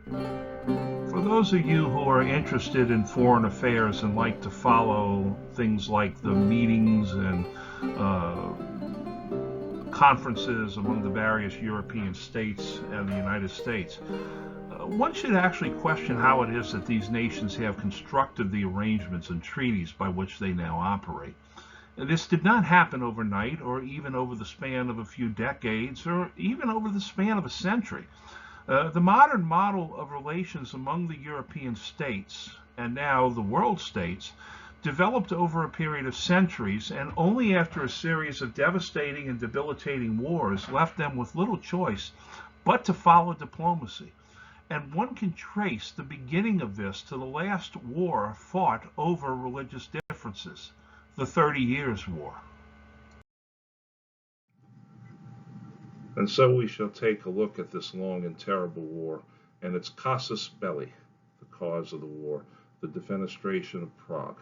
For those of you who are interested in foreign affairs and like to follow things like the meetings and uh, conferences among the various European states and the United States, one should actually question how it is that these nations have constructed the arrangements and treaties by which they now operate. This did not happen overnight or even over the span of a few decades or even over the span of a century. The modern model of relations among the European states and now the world states developed over a period of centuries and only after a series of devastating and debilitating wars left them with little choice but to follow diplomacy. And one can trace the beginning of this to the last war fought over religious differences, the 30 Years' War. And so we shall take a look at this long and terrible war and its casus belli, the cause of the war, the defenestration of Prague.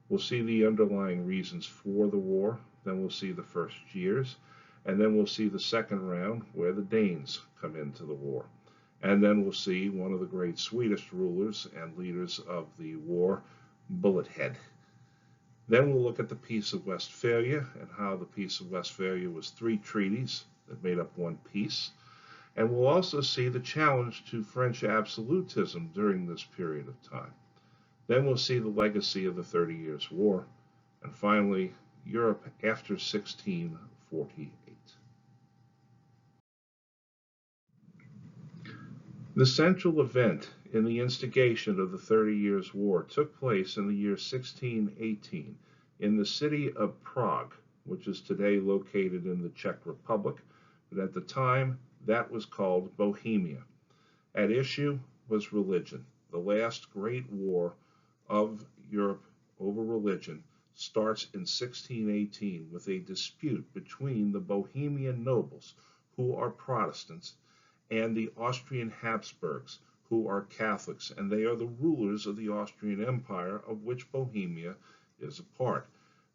We'll see the underlying reasons for the war, then we'll see the first years, and then we'll see the second round where the Danes come into the war. And then we'll see one of the great Swedish rulers and leaders of the war, Bullethead. Then we'll look at the Peace of Westphalia and how the Peace of Westphalia was 3 treaties that made up one peace. And we'll also see the challenge to French absolutism during this period of time. Then we'll see the legacy of the 30 Years' War. And finally, Europe after 1648. The central event in the instigation of the 30 Years' War took place in the year 1618 in the city of Prague, which is today located in the Czech Republic, but at the time that was called Bohemia. At issue was religion. The last great war of Europe over religion starts in 1618 with a dispute between the Bohemian nobles, who are Protestants, and the Austrian Habsburgs, who are Catholics, and they are the rulers of the Austrian Empire, of which Bohemia is a part.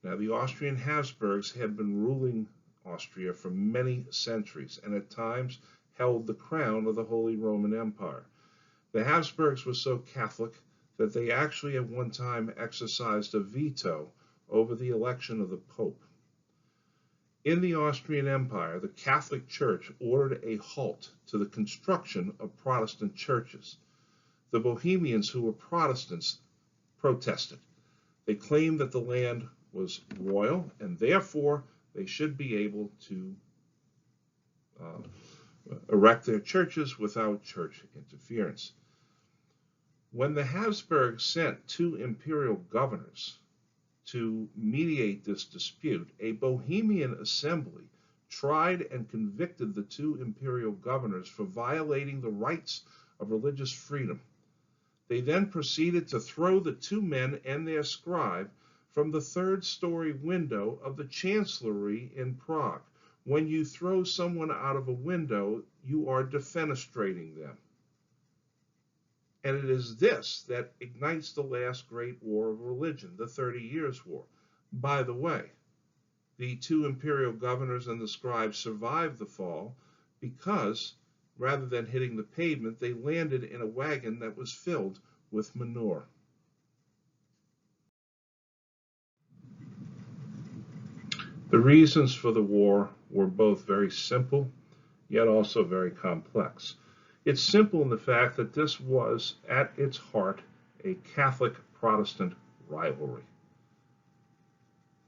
Now, the Austrian Habsburgs had been ruling Austria for many centuries, and at times held the crown of the Holy Roman Empire. The Habsburgs were so Catholic that they actually at one time exercised a veto over the election of the Pope. In the Austrian Empire, the Catholic Church ordered a halt to the construction of Protestant churches. The Bohemians, who were Protestants, protested. They claimed that the land was royal and therefore they should be able to erect their churches without church interference. When the Habsburgs sent 2 imperial governors to mediate this dispute, a Bohemian assembly tried and convicted the 2 imperial governors for violating the rights of religious freedom. They then proceeded to throw the 2 men and their scribe from the 3rd-story window of the chancellery in Prague. When you throw someone out of a window, you are defenestrating them. And it is this that ignites the last great war of religion, the 30 Years' War. By the way, the 2 imperial governors and the scribes survived the fall because, rather than hitting the pavement, they landed in a wagon that was filled with manure. The reasons for the war were both very simple, yet also very complex. It's simple in the fact that this was, at its heart, a Catholic-Protestant rivalry.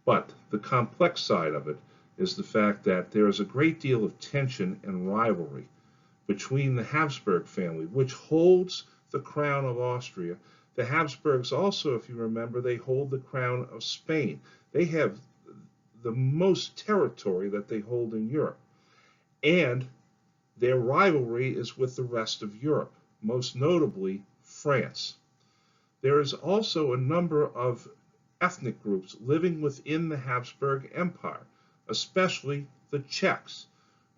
But the complex side of it is the fact that there is a great deal of tension and rivalry between the Habsburg family, which holds the crown of Austria. The Habsburgs also, if you remember, they hold the crown of Spain. They have the most territory that they hold in Europe. And their rivalry is with the rest of Europe, most notably France. There is also a number of ethnic groups living within the Habsburg Empire, especially the Czechs,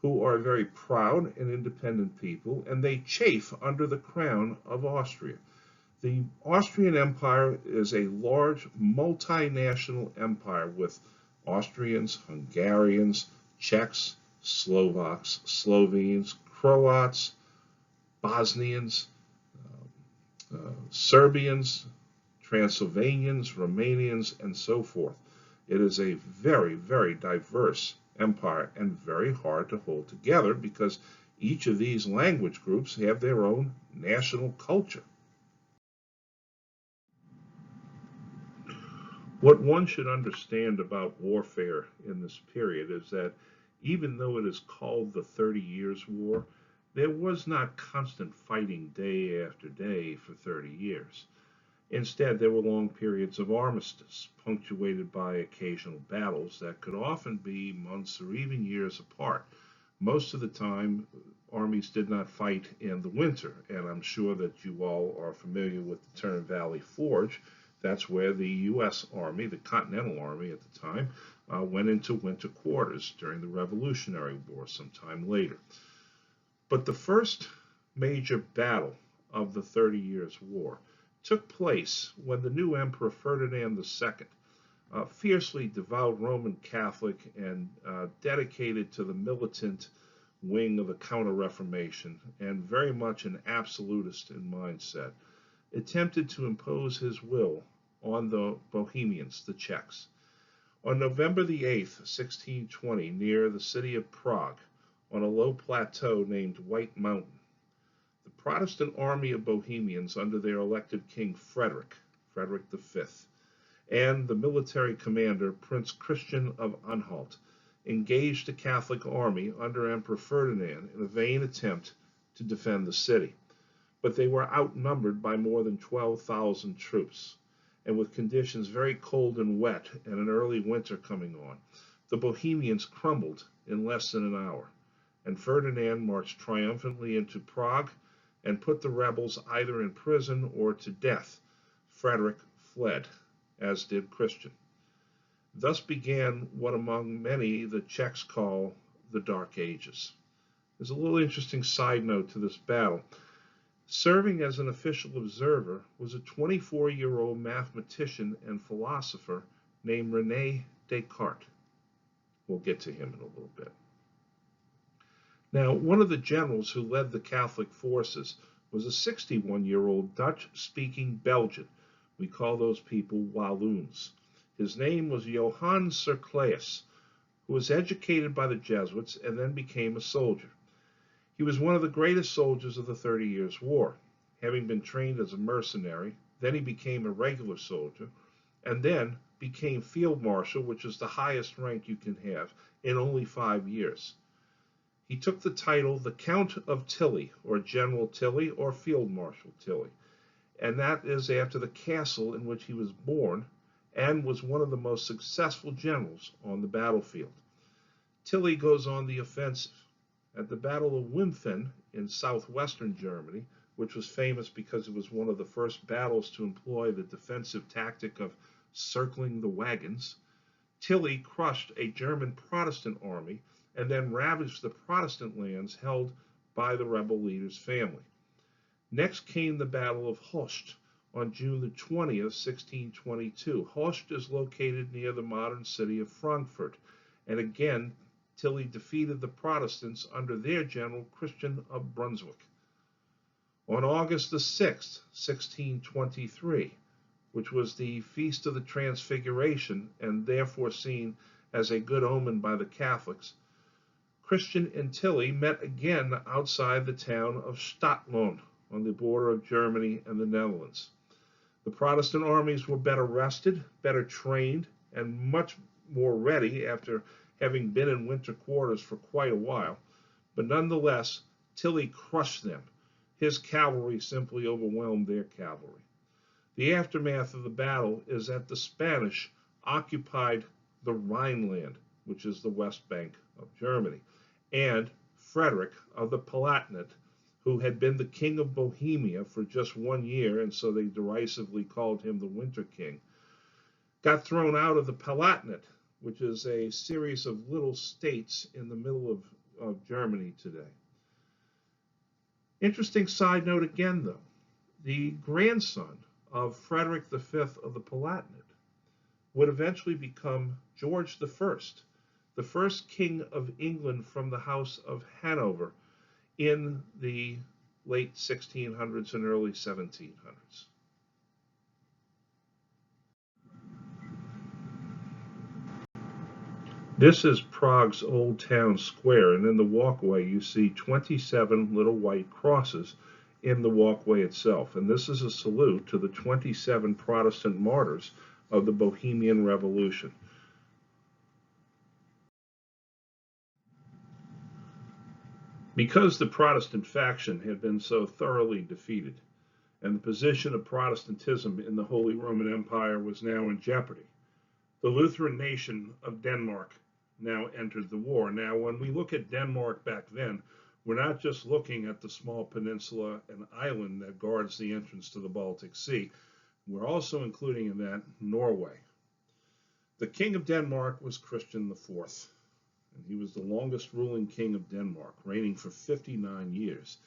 who are very proud and independent people, and they chafe under the crown of Austria. The Austrian Empire is a large multinational empire with Austrians, Hungarians, Czechs, Slovaks, Slovenes, Croats, Bosnians, Serbians, Transylvanians, Romanians, and so forth. It is a very, very diverse empire and very hard to hold together because each of these language groups have their own national culture. What one should understand about warfare in this period is that even though it is called the 30 Years' War, there was not constant fighting day after day for 30 years. Instead, there were long periods of armistice, punctuated by occasional battles that could often be months or even years apart. Most of the time, armies did not fight in the winter, and I'm sure that you all are familiar with the term Valley Forge. That's where the U.S. Army, the Continental Army at the time, went into winter quarters during the Revolutionary War sometime later. But the first major battle of the 30 Years' War took place when the new Emperor Ferdinand II, fiercely devout Roman Catholic and dedicated to the militant wing of the Counter-Reformation and very much an absolutist in mindset, attempted to impose his will on the Bohemians, the Czechs. On November the 8th, 1620, near the city of Prague, on a low plateau named White Mountain, the Protestant army of Bohemians under their elected king Frederick V, and the military commander Prince Christian of Anhalt engaged the Catholic army under Emperor Ferdinand in a vain attempt to defend the city. But they were outnumbered by more than 12,000 troops, and with conditions very cold and wet and an early winter coming on, the Bohemians crumbled in less than an hour, and Ferdinand marched triumphantly into Prague and put the rebels either in prison or to death. Frederick fled, as did Christian. Thus began what among many the Czechs call the Dark Ages. There's a little interesting side note to this battle. Serving as an official observer was a 24-year-old mathematician and philosopher named René Descartes. We'll get to him in a little bit. Now, one of the generals who led the Catholic forces was a 61-year-old Dutch-speaking Belgian. We call those people Walloons. His name was Johann Serclaes, who was educated by the Jesuits and then became a soldier. He was one of the greatest soldiers of the 30 Years' War, having been trained as a mercenary. Then he became a regular soldier, and then became field marshal, which is the highest rank you can have, in only 5 years. He took the title the Count of Tilly, or General Tilly, or Field Marshal Tilly, and that is after the castle in which he was born, and was one of the most successful generals on the battlefield. Tilly goes on the offensive. At the Battle of Wimpfen in southwestern Germany, which was famous because it was one of the first battles to employ the defensive tactic of circling the wagons, Tilly crushed a German Protestant army and then ravaged the Protestant lands held by the rebel leader's family. Next came the Battle of Host on June the 20th, 1622. Host is located near the modern city of Frankfurt, and again, Tilly defeated the Protestants under their general Christian of Brunswick. On August the 6th, 1623, which was the Feast of the Transfiguration and therefore seen as a good omen by the Catholics, Christian and Tilly met again outside the town of Stadtlohn on the border of Germany and the Netherlands. The Protestant armies were better rested, better trained, and much more ready after having been in winter quarters for quite a while, but nonetheless, Tilly crushed them. His cavalry simply overwhelmed their cavalry. The aftermath of the battle is that the Spanish occupied the Rhineland, which is the west bank of Germany, and Frederick of the Palatinate, who had been the king of Bohemia for just 1 year, and so they derisively called him the Winter King, got thrown out of the Palatinate, which is a series of little states in the middle of Germany today. Interesting side note again, though. The grandson of Frederick V of the Palatinate would eventually become George I, the first king of England from the House of Hanover in the late 1600s and early 1700s. This is Prague's Old Town Square, and in the walkway you see 27 little white crosses in the walkway itself. And this is a salute to the 27 Protestant martyrs of the Bohemian Revolution. Because the Protestant faction had been so thoroughly defeated, and the position of Protestantism in the Holy Roman Empire was now in jeopardy, the Lutheran nation of Denmark now entered the war. Now, when we look at Denmark back then, we're not just looking at the small peninsula and island that guards the entrance to the Baltic Sea. We're also including in that Norway. The King of Denmark was Christian IV, and he was the longest ruling king of Denmark, reigning for 59 years.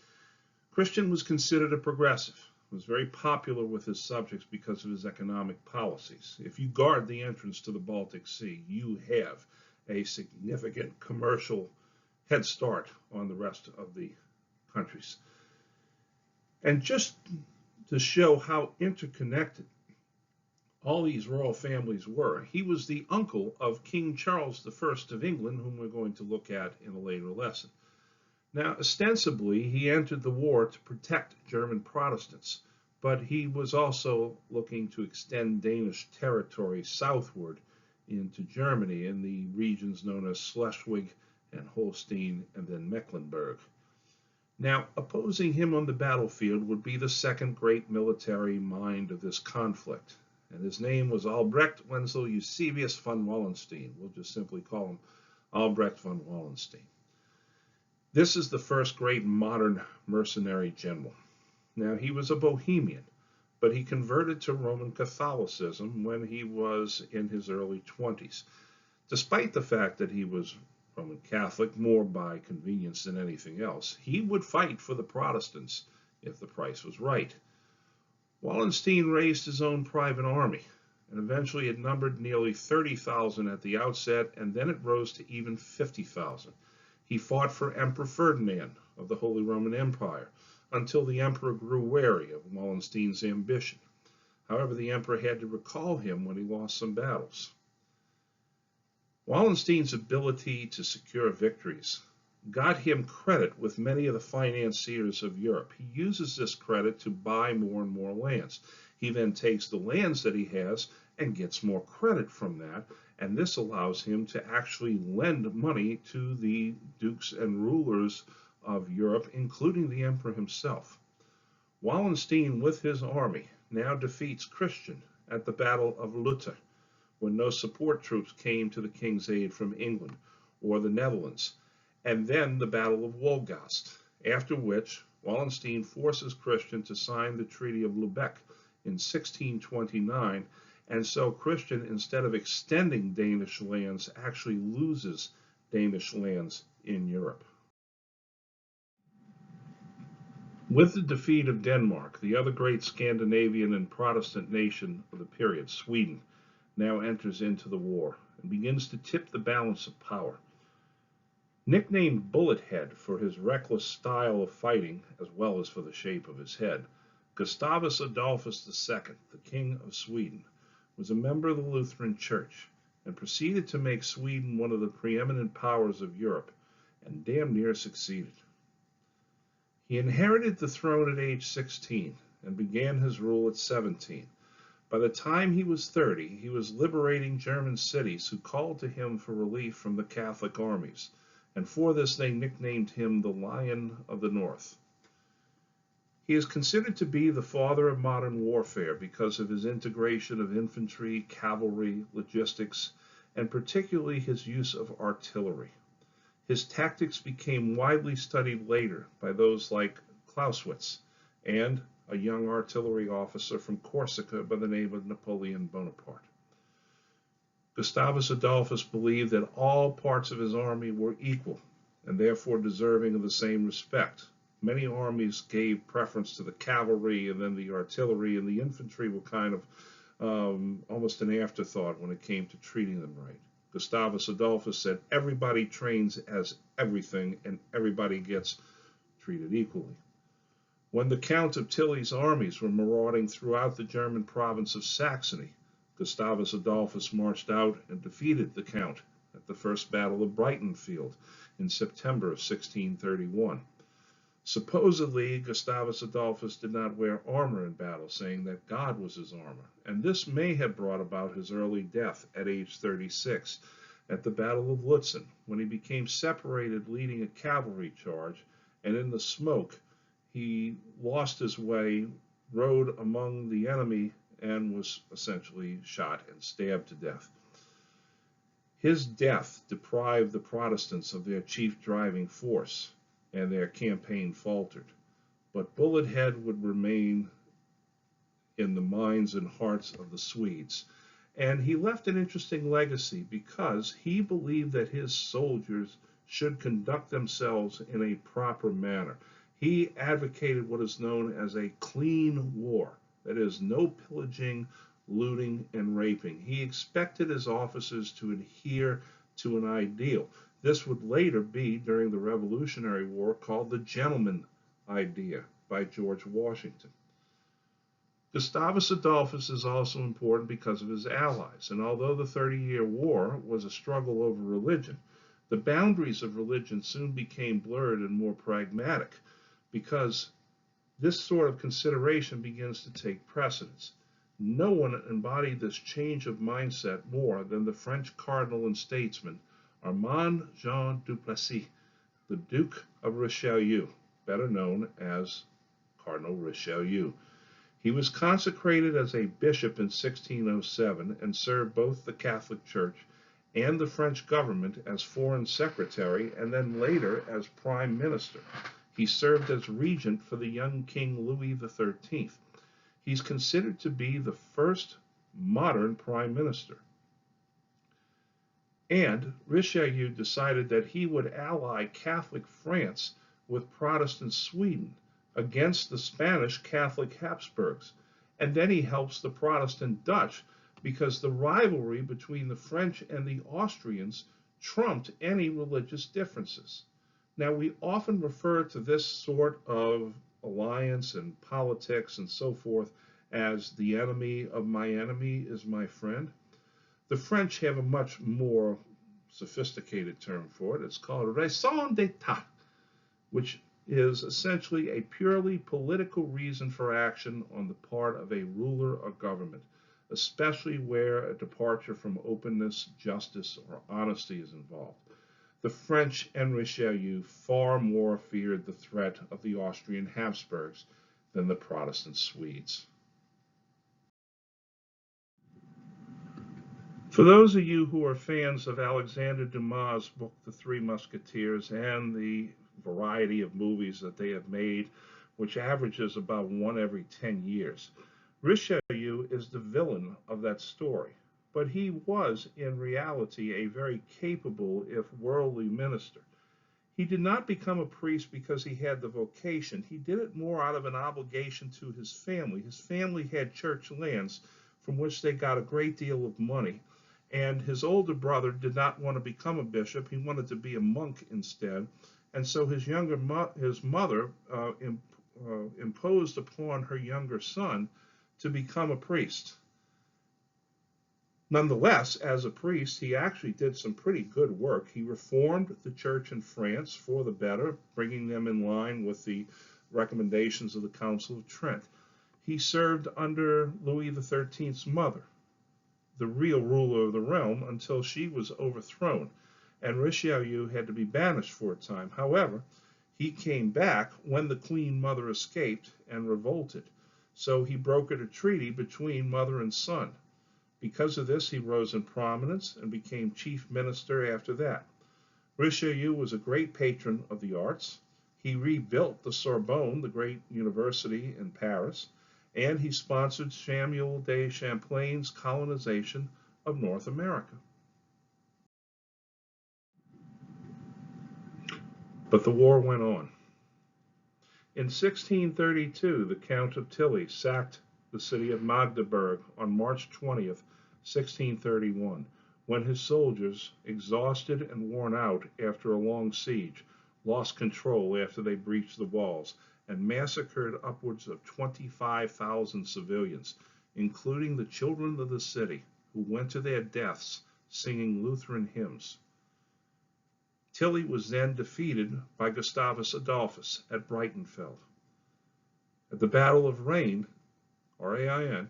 Christian was considered a progressive, was very popular with his subjects because of his economic policies. If you guard the entrance to the Baltic Sea, you have a significant commercial head start on the rest of the countries. And just to show how interconnected all these royal families were, he was the uncle of King Charles I of England, whom we're going to look at in a later lesson. Now, ostensibly, he entered the war to protect German Protestants, but he was also looking to extend Danish territory southward into Germany in the regions known as Schleswig and Holstein and then Mecklenburg. Now, opposing him on the battlefield would be the second great military mind of this conflict, and his name was Albrecht Wenzel Eusebius von Wallenstein. We'll just simply call him Albrecht von Wallenstein. This is the first great modern mercenary general. Now, he was a Bohemian, but he converted to Roman Catholicism when he was in his early 20s. Despite the fact that he was Roman Catholic more by convenience than anything else, he would fight for the Protestants if the price was right. Wallenstein raised his own private army, and eventually it numbered nearly 30,000 at the outset, and then it rose to even 50,000. He fought for Emperor Ferdinand of the Holy Roman Empire, until the emperor grew wary of Wallenstein's ambition. However, the emperor had to recall him when he lost some battles. Wallenstein's ability to secure victories got him credit with many of the financiers of Europe. He uses this credit to buy more and more lands. He then takes the lands that he has and gets more credit from that, and this allows him to actually lend money to the dukes and rulers of Europe, including the emperor himself. Wallenstein, with his army, now defeats Christian at the Battle of Lutter, when no support troops came to the king's aid from England or the Netherlands, and then the Battle of Wolgast, after which Wallenstein forces Christian to sign the Treaty of Lubeck in 1629, and so Christian, instead of extending Danish lands, actually loses Danish lands in Europe. With the defeat of Denmark, the other great Scandinavian and Protestant nation of the period, Sweden, now enters into the war and begins to tip the balance of power. Nicknamed Bullethead for his reckless style of fighting, as well as for the shape of his head, Gustavus Adolphus II, the King of Sweden, was a member of the Lutheran Church and proceeded to make Sweden one of the preeminent powers of Europe, and damn near succeeded. He inherited the throne at age 16 and began his rule at 17. By the time he was 30, he was liberating German cities who called to him for relief from the Catholic armies, and for this they nicknamed him the Lion of the North. He is considered to be the father of modern warfare because of his integration of infantry, cavalry, logistics, and particularly his use of artillery. His tactics became widely studied later by those like Clausewitz and a young artillery officer from Corsica by the name of Napoleon Bonaparte. Gustavus Adolphus believed that all parts of his army were equal and therefore deserving of the same respect. Many armies gave preference to the cavalry, and then the artillery and the infantry were kind of almost an afterthought when it came to treating them right. Gustavus Adolphus said everybody trains as everything and everybody gets treated equally. When the Count of Tilly's armies were marauding throughout the German province of Saxony, Gustavus Adolphus marched out and defeated the Count at the First Battle of Breitenfeld in September of 1631. Supposedly, Gustavus Adolphus did not wear armor in battle, saying that God was his armor, and this may have brought about his early death at age 36 at the Battle of Lutzen, when he became separated leading a cavalry charge, and in the smoke he lost his way, rode among the enemy, and was essentially shot and stabbed to death. His death deprived the Protestants of their chief driving force, and their campaign faltered. But Bullet Head would remain in the minds and hearts of the Swedes. And he left an interesting legacy because he believed that his soldiers should conduct themselves in a proper manner. He advocated what is known as a clean war, that is, no pillaging, looting, and raping. He expected his officers to adhere to an ideal. This would later be, during the Revolutionary War, called the gentleman idea by George Washington. Gustavus Adolphus is also important because of his allies, and although the 30-Year War was a struggle over religion, the boundaries of religion soon became blurred and more pragmatic, because this sort of consideration begins to take precedence. No one embodied this change of mindset more than the French cardinal and statesman Armand Jean Duplessis, the Duke of Richelieu, better known as Cardinal Richelieu. He was consecrated as a bishop in 1607 and served both the Catholic Church and the French government as foreign secretary and then later as prime minister. He served as regent for the young King Louis XIII. He's considered to be the first modern prime minister. And Richelieu decided that he would ally Catholic France with Protestant Sweden against the Spanish Catholic Habsburgs. And then he helps the Protestant Dutch because the rivalry between the French and the Austrians trumped any religious differences. Now, we often refer to this sort of alliance and politics and so forth as the enemy of my enemy is my friend. The French have a much more sophisticated term for it. It's called raison d'etat, which is essentially a purely political reason for action on the part of a ruler or government, especially where a departure from openness, justice, or honesty is involved. The French and Richelieu far more feared the threat of the Austrian Habsburgs than the Protestant Swedes. For those of you who are fans of Alexandre Dumas' book, The Three Musketeers, and the variety of movies that they have made, which averages about one every 10 years, Richelieu is the villain of that story. But he was, in reality, a very capable, if worldly, minister. He did not become a priest because he had the vocation. He did it more out of an obligation to his family. His family had church lands from which they got a great deal of money. And his older brother did not want to become a bishop. He wanted to be a monk instead. And so his mother imposed upon her younger son to become a priest. Nonetheless, as a priest, he actually did some pretty good work. He reformed the church in France for the better, bringing them in line with the recommendations of the Council of Trent. He served under Louis XIII's mother, the real ruler of the realm, until she was overthrown, and Richelieu had to be banished for a time. However, he came back when the Queen Mother escaped and revolted, so he brokered a treaty between mother and son. Because of this, he rose in prominence and became chief minister after that. Richelieu was a great patron of the arts. He rebuilt the Sorbonne, the great university in Paris, and he sponsored Samuel de Champlain's colonization of North America. But the war went on. In 1632, the Count of Tilly sacked the city of Magdeburg on March 20th, 1631, when his soldiers, exhausted and worn out after a long siege, lost control after they breached the walls, and massacred upwards of 25,000 civilians, including the children of the city, who went to their deaths singing Lutheran hymns. Tilly was then defeated by Gustavus Adolphus at Breitenfeld. At the Battle of Rain, Rain,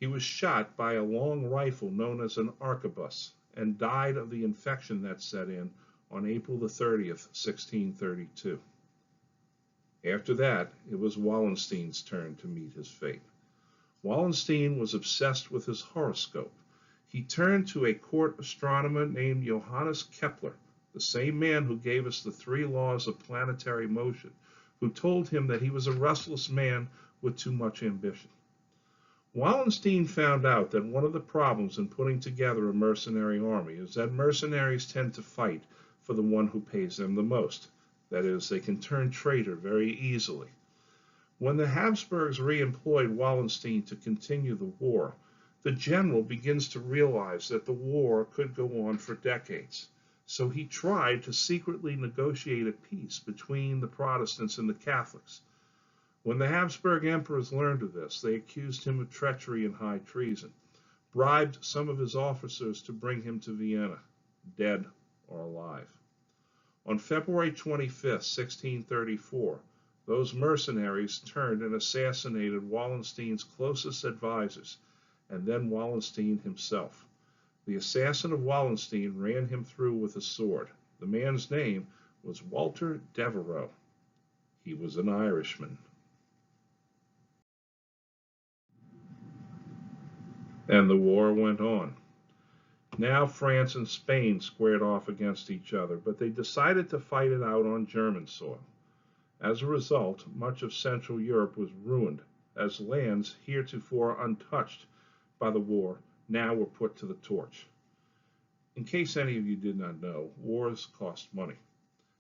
he was shot by a long rifle known as an arquebus and died of the infection that set in on April the 30th, 1632. After that, it was Wallenstein's turn to meet his fate. Wallenstein was obsessed with his horoscope. He turned to a court astronomer named Johannes Kepler, the same man who gave us the 3 laws of planetary motion, who told him that he was a restless man with too much ambition. Wallenstein found out that one of the problems in putting together a mercenary army is that mercenaries tend to fight for the one who pays them the most. That is, they can turn traitor very easily. When the Habsburgs re-employed Wallenstein to continue the war, the general begins to realize that the war could go on for decades. So he tried to secretly negotiate a peace between the Protestants and the Catholics. When the Habsburg emperors learned of this, they accused him of treachery and high treason, bribed some of his officers to bring him to Vienna, dead or alive. On February 25, 1634, those mercenaries turned and assassinated Wallenstein's closest advisors, and then Wallenstein himself. The assassin of Wallenstein ran him through with a sword. The man's name was Walter Devereux. He was an Irishman. And the war went on. Now France and Spain squared off against each other, but they decided to fight it out on German soil. As a result, much of Central Europe was ruined, as lands heretofore untouched by the war now were put to the torch. In case any of you did not know, wars cost money,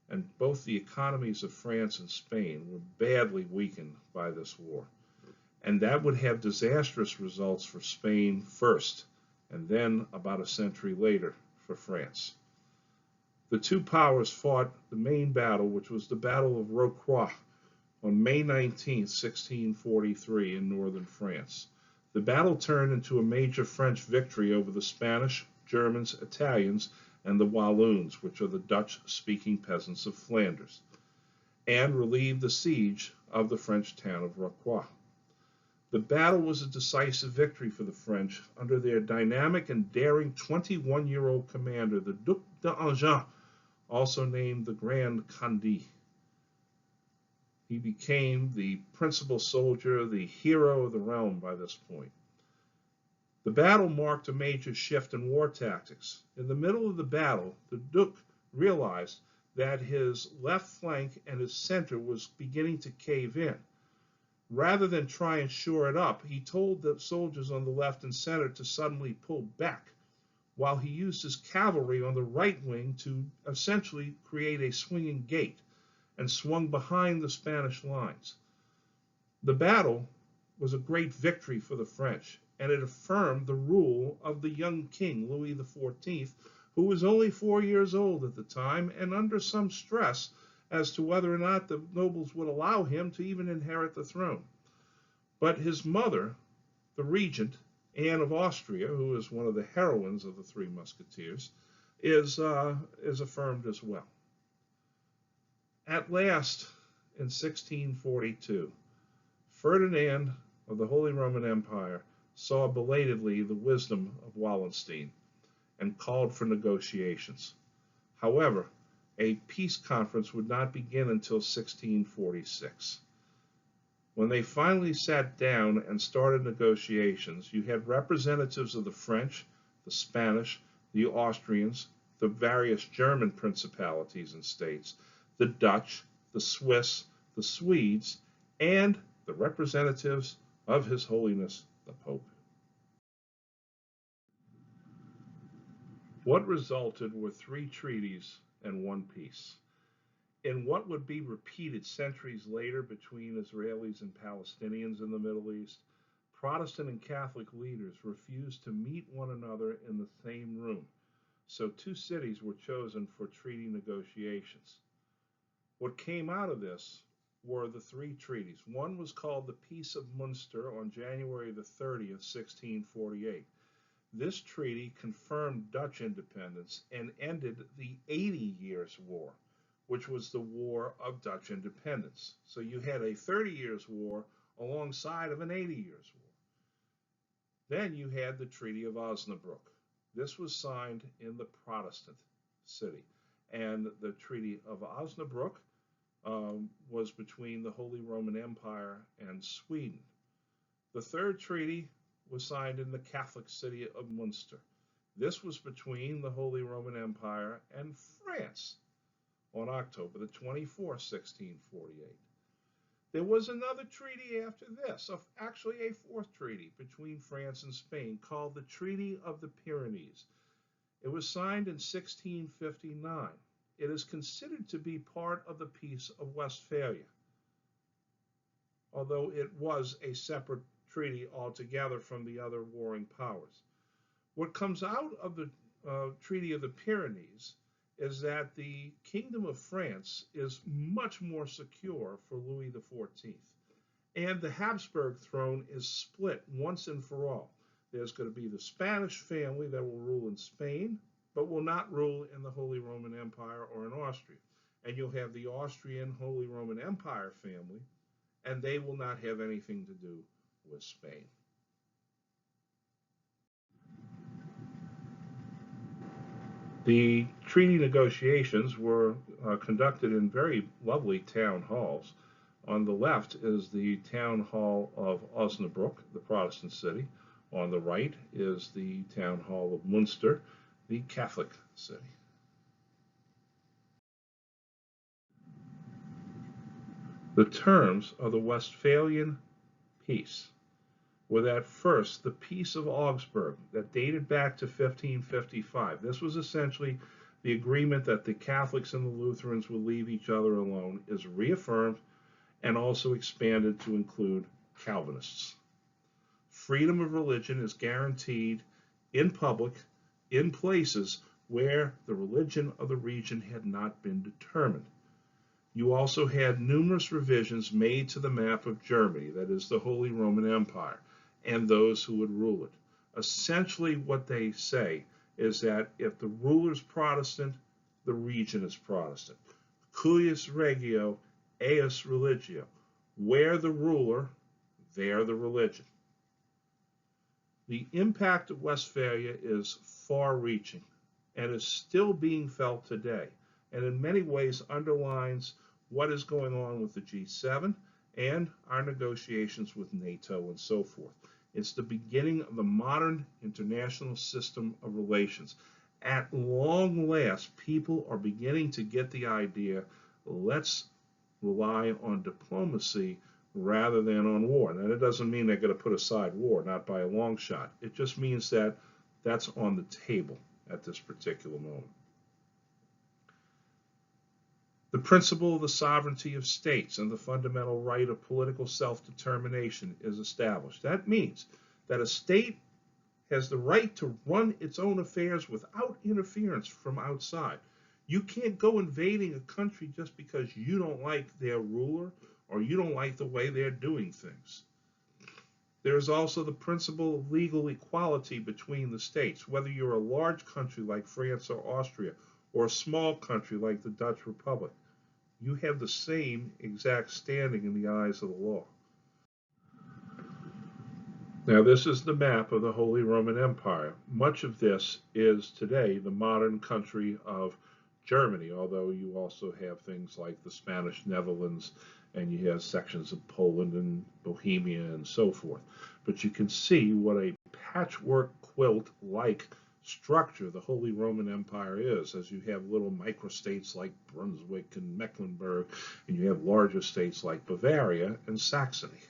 and both the economies of France and Spain were badly weakened by this war. And that would have disastrous results for Spain first, and then about a century later for France. The two powers fought the main battle, which was the Battle of Rocroi, on May 19, 1643, in northern France. The battle turned into a major French victory over the Spanish, Germans, Italians, and the Walloons, which are the Dutch-speaking peasants of Flanders, and relieved the siege of the French town of Rocroi. The battle was a decisive victory for the French under their dynamic and daring 21-year-old commander, the Duc d'Enghien, also named the Grand Condé. He became the principal soldier, the hero of the realm by this point. The battle marked a major shift in war tactics. In the middle of the battle, the Duc realized that his left flank and his center was beginning to cave in. Rather than try and shore it up, he told the soldiers on the left and center to suddenly pull back, while he used his cavalry on the right wing to essentially create a swinging gate and swung behind the Spanish lines. The battle was a great victory for the French, and it affirmed the rule of the young king, Louis XIV, who was only 4 years old at the time and under some stress as to whether or not the nobles would allow him to even inherit the throne. But his mother, the regent, Anne of Austria, who is one of the heroines of the Three Musketeers, is affirmed as well. At last, in 1642, Ferdinand of the Holy Roman Empire saw belatedly the wisdom of Wallenstein and called for negotiations. However, a peace conference would not begin until 1646. When they finally sat down and started negotiations, you had representatives of the French, the Spanish, the Austrians, the various German principalities and states, the Dutch, the Swiss, the Swedes, and the representatives of His Holiness the Pope. What resulted were 3 treaties and 1 peace. In what would be repeated centuries later between Israelis and Palestinians in the Middle East, Protestant and Catholic leaders refused to meet one another in the same room, so 2 cities were chosen for treaty negotiations. What came out of this were the three treaties. One was called the Peace of Munster on January the 30th, 1648. This treaty confirmed Dutch independence and ended the 80 Years' War, which was the War of Dutch Independence. So you had a 30 Years' War alongside of an 80 Years' War. Then you had the Treaty of Osnabrück. This was signed in the Protestant city. And the Treaty of Osnabrück was between the Holy Roman Empire and Sweden. The third treaty was signed in the Catholic city of Munster. This was between the Holy Roman Empire and France on October the 24th, 1648. There was another treaty after this, actually a fourth treaty between France and Spain called the Treaty of the Pyrenees. It was signed in 1659. It is considered to be part of the Peace of Westphalia, although it was a separate treaty altogether from the other warring powers. What comes out of the Treaty of the Pyrenees is that the Kingdom of France is much more secure for Louis XIV, and the Habsburg throne is split once and for all. There's going to be the Spanish family that will rule in Spain, but will not rule in the Holy Roman Empire or in Austria. And you'll have the Austrian Holy Roman Empire family, and they will not have anything to do with Spain. The treaty negotiations were conducted in very lovely town halls. On the left is the town hall of Osnabrück, the Protestant city. On the right is the town hall of Munster, the Catholic city. The terms of the Westphalian peace were that first, the Peace of Augsburg, that dated back to 1555. This was essentially the agreement that the Catholics and the Lutherans would leave each other alone, is reaffirmed and also expanded to include Calvinists. Freedom of religion is guaranteed in public, in places where the religion of the region had not been determined. You also had numerous revisions made to the map of Germany, that is the Holy Roman Empire, and those who would rule it. Essentially what they say is that if the ruler is Protestant, the region is Protestant. Cuius regio, eius religio. Where the ruler, there the religion. The impact of Westphalia is far-reaching and is still being felt today, and in many ways underlines what is going on with the G7 and our negotiations with NATO and so forth. It's the beginning of the modern international system of relations. At long last, people are beginning to get the idea, let's rely on diplomacy rather than on war. Now, that doesn't mean they're going to put aside war, not by a long shot. It just means that that's on the table at this particular moment. The principle of the sovereignty of states and the fundamental right of political self-determination is established. That means that a state has the right to run its own affairs without interference from outside. You can't go invading a country just because you don't like their ruler or you don't like the way they're doing things. There's also the principle of legal equality between the states, whether you're a large country like France or Austria, or a small country like the Dutch Republic. You have the same exact standing in the eyes of the law. Now, this is the map of the Holy Roman Empire. Much of this is today the modern country of Germany, although you also have things like the Spanish Netherlands, and you have sections of Poland and Bohemia and so forth. But you can see what a patchwork quilt-like structure the Holy Roman Empire is, as you have little microstates like Brunswick and Mecklenburg, and you have larger states like Bavaria and Saxony.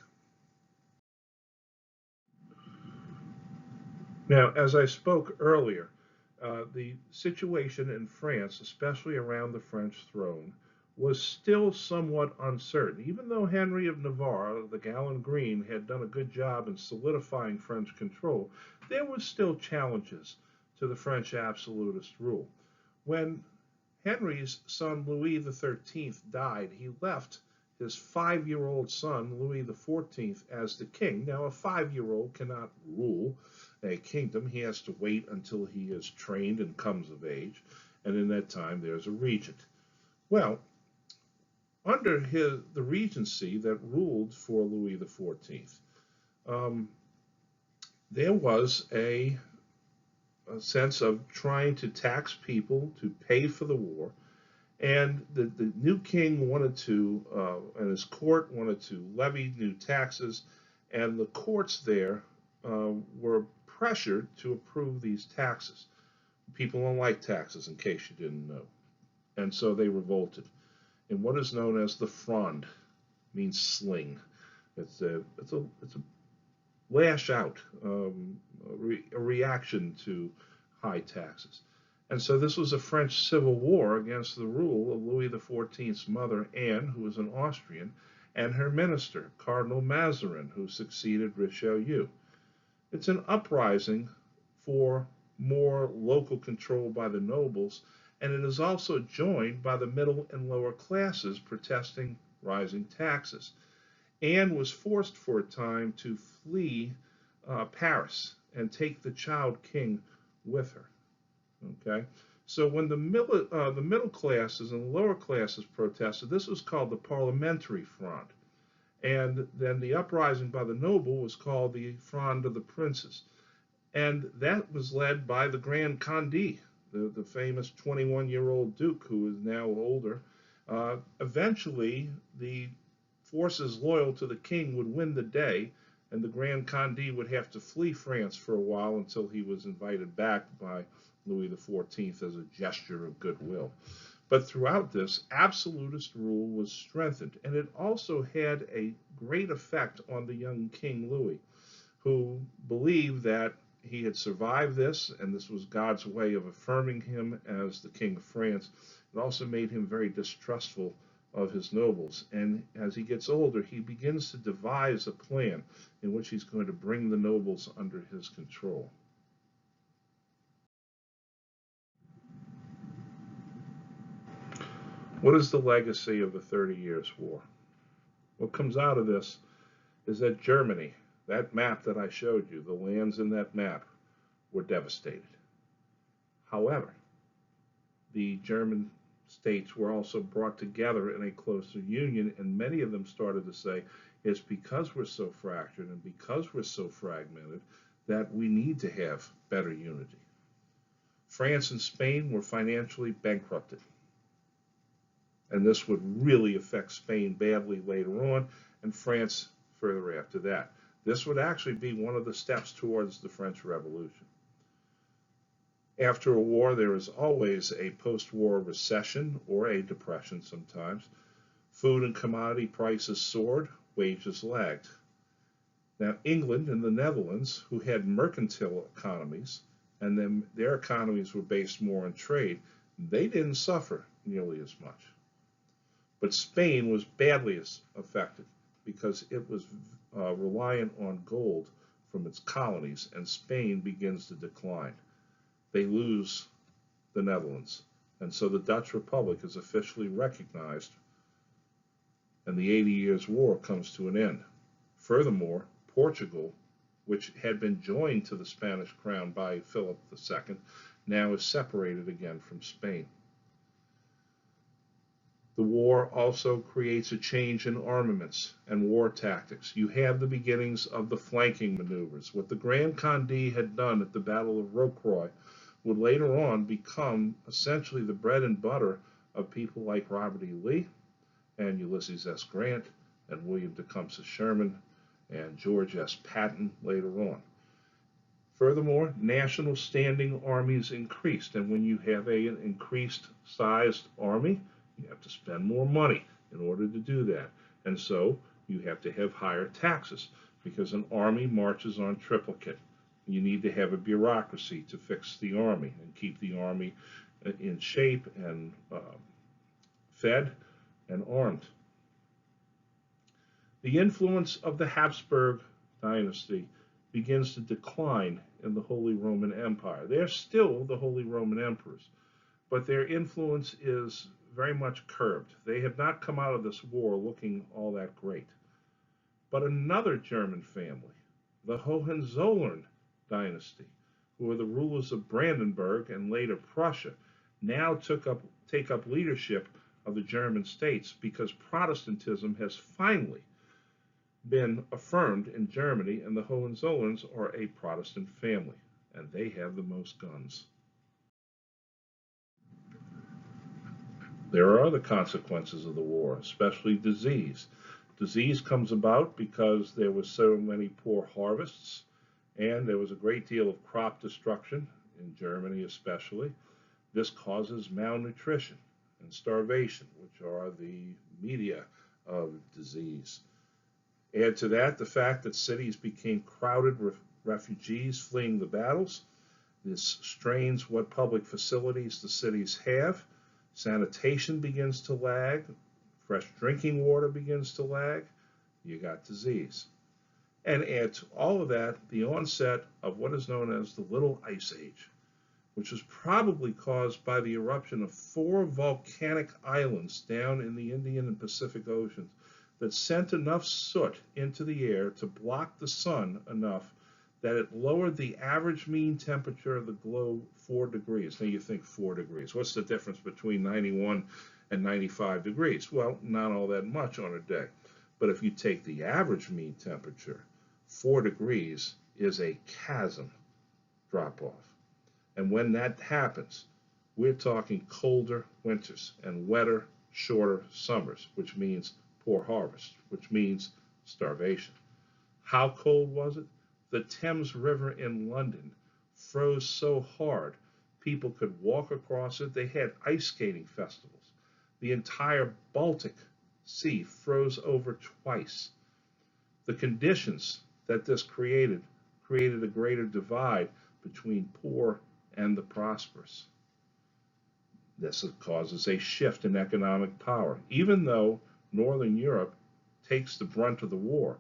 Now, as I spoke earlier, the situation in France, especially around the French throne, was still somewhat uncertain. Even though Henry of Navarre, the gallant green, had done a good job in solidifying French control, there were still challenges to the French absolutist rule. When Henry's son Louis XIII died, he left his 5-year-old son, Louis XIV, as the king. Now, a 5-year-old cannot rule a kingdom. He has to wait until he is trained and comes of age, and in that time there's a regent. Well, under the regency that ruled for Louis XIV, there was a sense of trying to tax people to pay for the war. And the new king wanted to, and his court wanted to levy new taxes, and the courts there were pressured to approve these taxes. People don't like taxes, in case you didn't know. And so they revolted. In what is known as the Fronde, means sling. It's a lash out, a reaction to high taxes. And so this was a French civil war against the rule of Louis XIV's mother, Anne, who was an Austrian, and her minister, Cardinal Mazarin, who succeeded Richelieu. It's an uprising for more local control by the nobles, and it is also joined by the middle and lower classes protesting rising taxes. Anne was forced for a time to flee Paris and take the child king with her. Okay, so when the middle classes and the lower classes protested, this was called the Parliamentary Fronde, and then the uprising by the noble was called the Fronde of the Princes, and that was led by the Grand Condé, the famous 21-year-old duke who is now older. Eventually, the forces loyal to the king would win the day, and the Grand Condé would have to flee France for a while until he was invited back by Louis XIV as a gesture of goodwill. But throughout this, absolutist rule was strengthened, and it also had a great effect on the young King Louis, who believed that he had survived this, and this was God's way of affirming him as the King of France. It also made him very distrustful of his nobles, and as he gets older, he begins to devise a plan in which he's going to bring the nobles under his control. What is the legacy of the 30 Years' War? What comes out of this is that Germany, that map that I showed you, the lands in that map, were devastated. However, the German states were also brought together in a closer union, and many of them started to say, it's because we're so fractured and because we're so fragmented that we need to have better unity. France and Spain were financially bankrupted, and this would really affect Spain badly later on, and France further after that. This would actually be one of the steps towards the French Revolution. After a war, there is always a post-war recession or a depression sometimes. Food and commodity prices soared, wages lagged. Now, England and the Netherlands, who had mercantile economies, and then their economies were based more on trade, they didn't suffer nearly as much. But Spain was badly affected because it was reliant on gold from its colonies, and Spain begins to decline. They lose the Netherlands, and so the Dutch Republic is officially recognized, and the 80 Years' War comes to an end. Furthermore, Portugal, which had been joined to the Spanish crown by Philip II, now is separated again from Spain. The war also creates a change in armaments and war tactics. You have the beginnings of the flanking maneuvers. What the Grand Condé had done at the Battle of Rocroi would later on become essentially the bread and butter of people like Robert E. Lee and Ulysses S. Grant and William Tecumseh Sherman and George S. Patton later on. Furthermore, national standing armies increased, and when you have an increased sized army, you have to spend more money in order to do that. And so you have to have higher taxes because an army marches on triplicate. You need to have a bureaucracy to fix the army and keep the army in shape and fed and armed. The influence of the Habsburg dynasty begins to decline in the Holy Roman Empire. They're still the Holy Roman Emperors, but their influence is very much curbed. They had not come out of this war looking all that great. But another German family, the Hohenzollern dynasty, who were the rulers of Brandenburg and later Prussia, now take up leadership of the German states because Protestantism has finally been affirmed in Germany, and the Hohenzollerns are a Protestant family, and they have the most guns. There are other consequences of the war, especially disease. Disease comes about because there were so many poor harvests, and there was a great deal of crop destruction, in Germany especially. This causes malnutrition and starvation, which are the media of disease. Add to that the fact that cities became crowded with refugees fleeing the battles. This strains what public facilities the cities have. Sanitation begins to lag. Fresh drinking water begins to lag. You got disease. And add to all of that the onset of what is known as the Little Ice Age, which was probably caused by the eruption of 4 volcanic islands down in the Indian and Pacific Oceans that sent enough soot into the air to block the sun enough that it lowered the average mean temperature of the globe 4 degrees. Now you think 4 degrees. What's the difference between 91 and 95 degrees? Well, not all that much on a day. But if you take the average mean temperature, 4 degrees is a chasm drop off. And when that happens, we're talking colder winters and wetter, shorter summers, which means poor harvest, which means starvation. How cold was it? The Thames River in London froze so hard people could walk across it. They had ice skating festivals. The entire Baltic Sea froze over twice. The conditions that this created a greater divide between poor and the prosperous. This causes a shift in economic power. Even though Northern Europe takes the brunt of the war,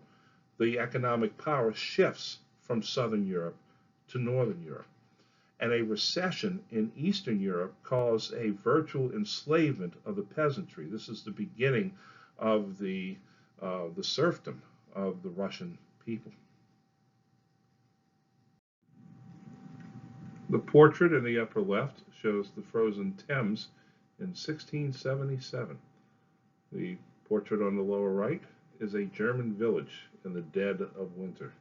the economic power shifts from Southern Europe to Northern Europe. And a recession in Eastern Europe caused a virtual enslavement of the peasantry. This is the beginning of the serfdom of the Russian people. The portrait in the upper left shows the frozen Thames in 1677. The portrait on the lower right is a German village in the dead of winter.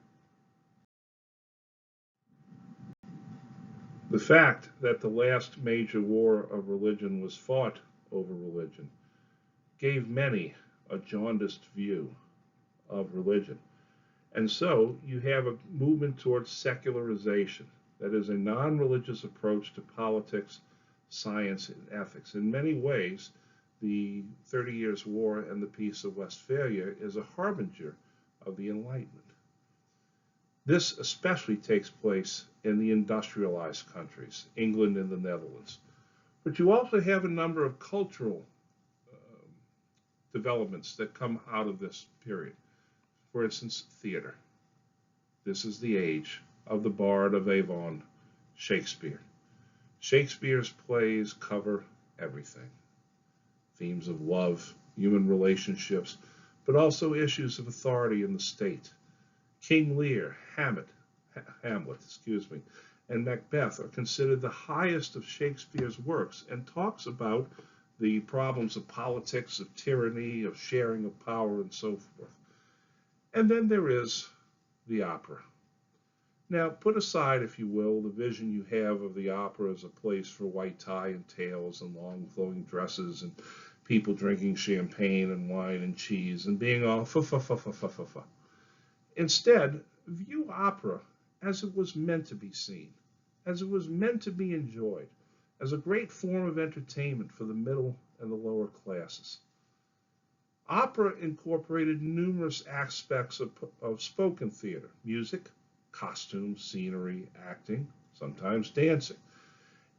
The fact that the last major war of religion was fought over religion gave many a jaundiced view of religion. And so you have a movement towards secularization. That is a non-religious approach to politics, science, and ethics. In many ways, the 30 Years' War and the Peace of Westphalia is a harbinger of the Enlightenment. This especially takes place in the industrialized countries, England and the Netherlands. But you also have a number of cultural developments that come out of this period. For instance, theater. This is the age of the Bard of Avon, Shakespeare. Shakespeare's plays cover everything. Themes of love, human relationships, but also issues of authority in the state. King Lear, Hamlet, and Macbeth are considered the highest of Shakespeare's works and talks about the problems of politics, of tyranny, of sharing of power, and so forth. And then there is the opera. Now, put aside, if you will, the vision you have of the opera as a place for white tie and tails and long flowing dresses and people drinking champagne and wine and cheese and being all fa-fa-fa-fa-fa-fa-fa. Instead, view opera as it was meant to be seen, as it was meant to be enjoyed, as a great form of entertainment for the middle and the lower classes. Opera incorporated numerous aspects of spoken theater, music, costumes, scenery, acting, sometimes dancing.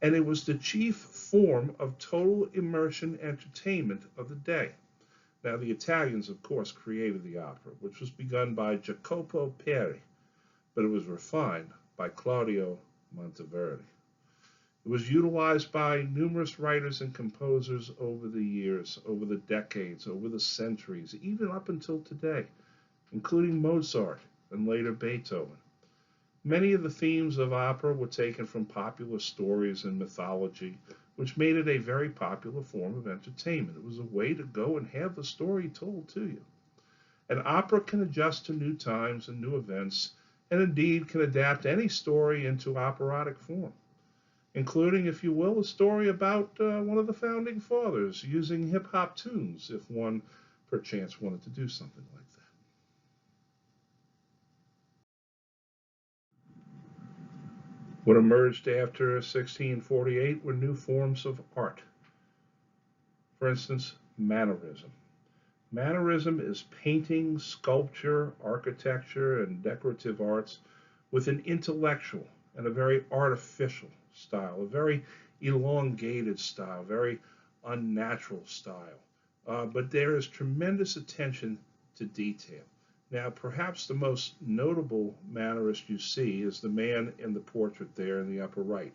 And it was the chief form of total immersion entertainment of the day. Now, the Italians, of course, created the opera, which was begun by Jacopo Peri, but it was refined by Claudio Monteverdi. It was utilized by numerous writers and composers over the years, over the decades, over the centuries, even up until today, including Mozart and later Beethoven. Many of the themes of opera were taken from popular stories and mythology, which made it a very popular form of entertainment. It was a way to go and have the story told to you. An opera can adjust to new times and new events, and indeed can adapt any story into operatic form, including, if you will, a story about one of the founding fathers using hip hop tunes, if one perchance wanted to do something like that. What emerged after 1648 were new forms of art. For instance, Mannerism. Mannerism is painting, sculpture, architecture, and decorative arts with an intellectual and a very artificial style, a very elongated style, very unnatural style. But there is tremendous attention to detail. Now, perhaps the most notable Mannerist you see is the man in the portrait there in the upper right.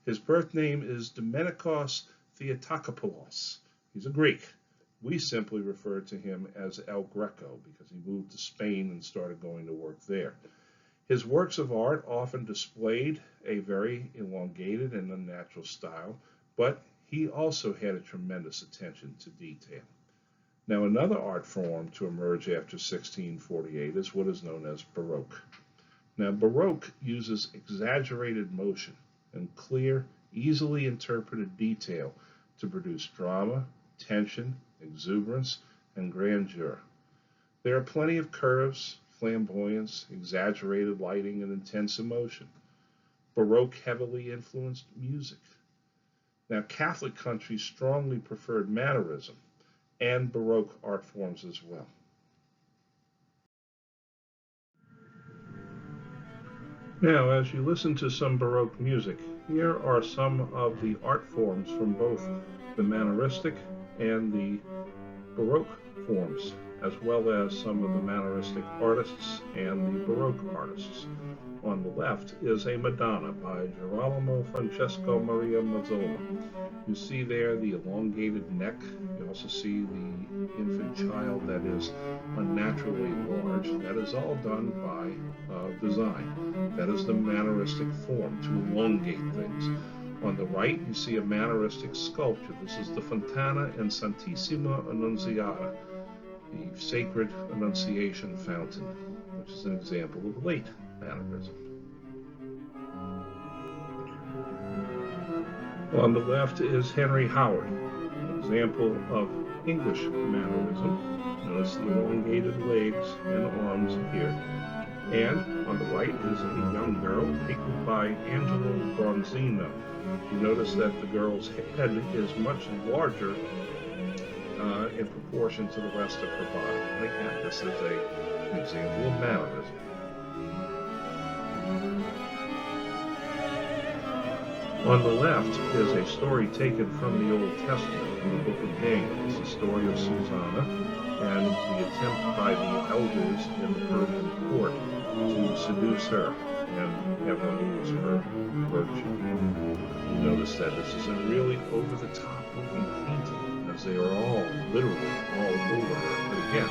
His birth name is Domenikos Theotokopoulos. He's a Greek. We simply refer to him as El Greco because he moved to Spain and started going to work there. His works of art often displayed a very elongated and unnatural style, but he also had a tremendous attention to detail. Now, another art form to emerge after 1648 is what is known as Baroque. Now, Baroque uses exaggerated motion and clear, easily interpreted detail to produce drama, tension, exuberance, and grandeur. There are plenty of curves, flamboyance, exaggerated lighting, and intense emotion. Baroque heavily influenced music. Now, Catholic countries strongly preferred Mannerism and Baroque art forms as well. Now, as you listen to some Baroque music, here are some of the art forms from both the Manneristic and the Baroque forms, as well as some of the Manneristic artists and the Baroque artists. On the left is a Madonna by Girolamo Francesco Maria Mazzola. You see there the elongated neck. You also see the infant child that is unnaturally large. That is all done by design. That is the Manneristic form, to elongate things. On the right, you see a Manneristic sculpture. This is the Fontana and Santissima Annunziata, the Sacred Annunciation Fountain, which is an example of late Mannerism. On the left is Henry Howard, an example of English Mannerism. Notice the elongated legs and arms here. And on the right is a young girl painted by Angelo Bronzino. You notice that the girl's head is much larger in proportion to the rest of her body. And again, this is an example of Mannerism. On the left is a story taken from the Old Testament, from the book of Daniel. It's the story of Susanna and the attempt by the elders in the Persian court to seduce her and have her lose her virtue. You notice that this is a really over-the-top looking painting, as they are all literally all over her. But again,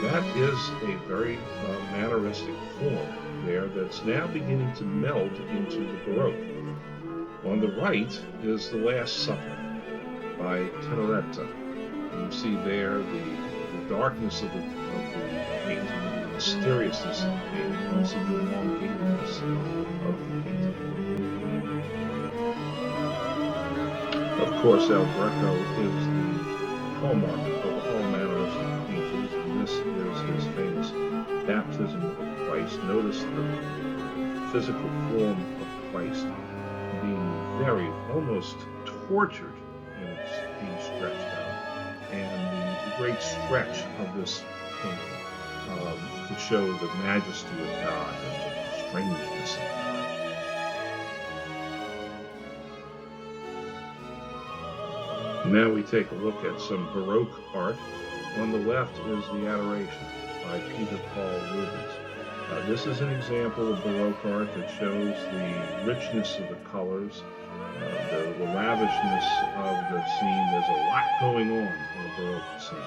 that is a very Manneristic form there that's now beginning to meld into the Baroque. On the right is The Last Supper by Tintoretto. You see there the darkness of the painting, the mysteriousness of the painting, and also the elongatedness of the painting. Of course, El Greco is the hallmark of all Manneristic paintings, and this is his famous Baptism of Christ. Notice the physical form of Christ being very, almost tortured in its being stretched out, and the great stretch of this painting to show the majesty of God and the strangeness of God. Now we take a look at some Baroque art. On the left is The Adoration by Peter Paul Rubens. This is an example of Baroque art that shows the richness of the colors, the lavishness of the scene. There's a lot going on in a Baroque scene.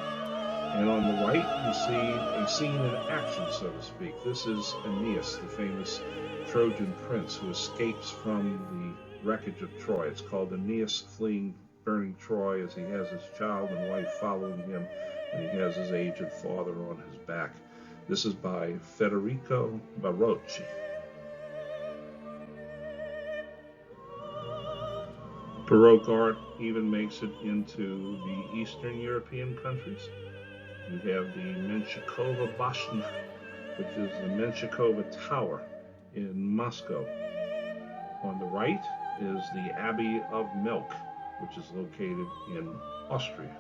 And on the right, you see a scene in action, so to speak. This is Aeneas, the famous Trojan prince who escapes from the wreckage of Troy. It's called Aeneas fleeing burning Troy, as he has his child and wife following him, and he has his aged father on his back. This is by Federico Barocci. Baroque art even makes it into the Eastern European countries. You have the Menshikova Bashня, which is the Menshikova Tower in Moscow. On the right is the Abbey of Melk, which is located in Austria.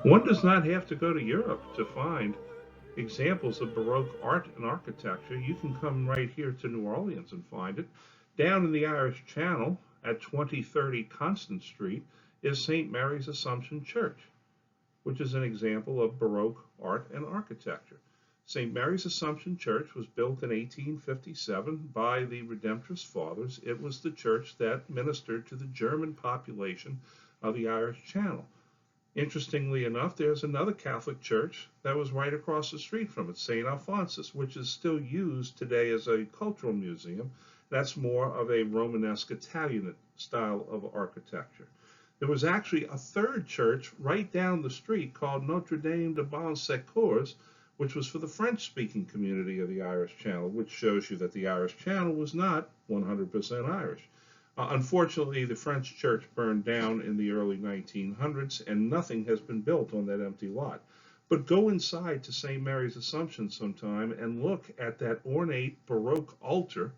One does not have to go to Europe to find examples of Baroque art and architecture. You can come right here to New Orleans and find it. Down in the Irish Channel at 2030 Constant Street is St. Mary's Assumption Church, which is an example of Baroque art and architecture. St. Mary's Assumption Church was built in 1857 by the Redemptorist Fathers. It was the church that ministered to the German population of the Irish Channel. Interestingly enough, there's another Catholic church that was right across the street from it, St. Alphonsus, which is still used today as a cultural museum. That's more of a Romanesque Italian style of architecture. There was actually a third church right down the street called Notre Dame de Bon Secours, which was for the French-speaking community of the Irish Channel, which shows you that the Irish Channel was not 100% Irish. Unfortunately, the French church burned down in the early 1900s, and nothing has been built on that empty lot. But go inside to St. Mary's Assumption sometime and look at that ornate Baroque altar,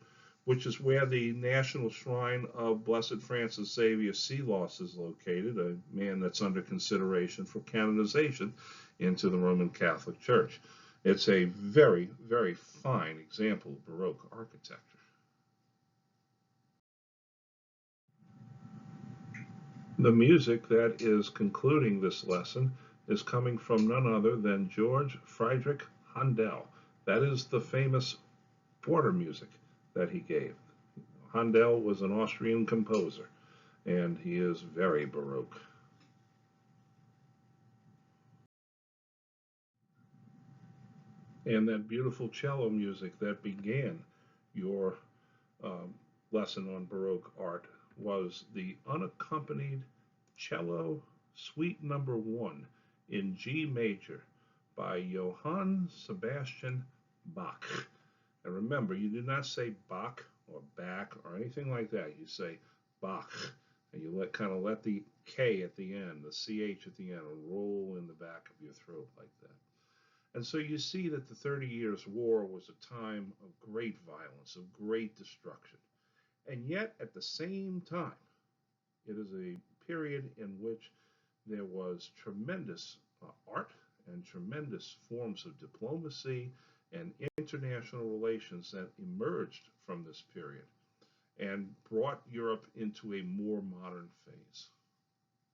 which is where the National Shrine of Blessed Francis Xavier Seeloss is located, a man that's under consideration for canonization into the Roman Catholic Church. It's a very, very fine example of Baroque architecture. The music that is concluding this lesson is coming from none other than George Friedrich Handel. That is the famous border music that he gave. Handel was an Austrian composer, and he is very Baroque. And that beautiful cello music that began your um, lesson on Baroque art was the unaccompanied cello suite number 1 in G major by Johann Sebastian Bach. And remember, you do not say Bach or Bach or anything like that. You say Bach, and you kind of let the K at the end, the CH at the end, roll in the back of your throat like that. And so you see that the 30 Years' War was a time of great violence, of great destruction. And yet, at the same time, it is a period in which there was tremendous art and tremendous forms of diplomacy and international relations that emerged from this period and brought Europe into a more modern phase.